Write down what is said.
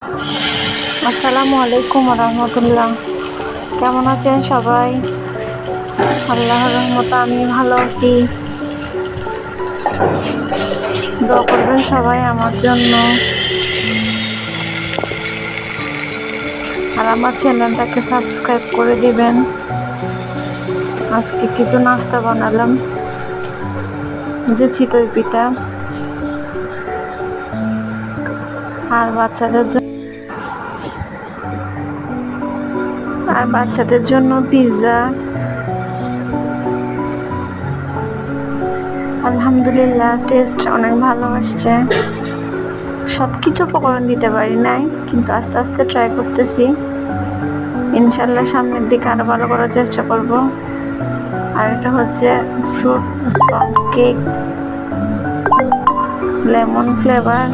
আসসালামু আলাইকুম রহমতুল্লাহ। কেমন আছেন সবাই? আল্লাহর রহমতে আমি ভালো আছি। দোয়া করবেন সবাই আমার জন্য, আর আমার চ্যানেলটাকে সাবস্ক্রাইব করে দিবেন। আজকে কিছু নাস্তা বানালাম, যে চিতই পিঠা, আর বাচ্চাদের জন্য পিৎজা। আলহামদুলিল্লাহ, টেস্ট অনেক ভালো আসছে। সবকিছু উপকরণ দিতে পারি নাই, কিন্তু আস্তে আস্তে ট্রাই করতেছি। ইনশাল্লাহ সামনের দিকে আরো ভালো করার চেষ্টা করব। আর এটা হচ্ছে ফ্রুট কেক, লেমন ফ্লেভার।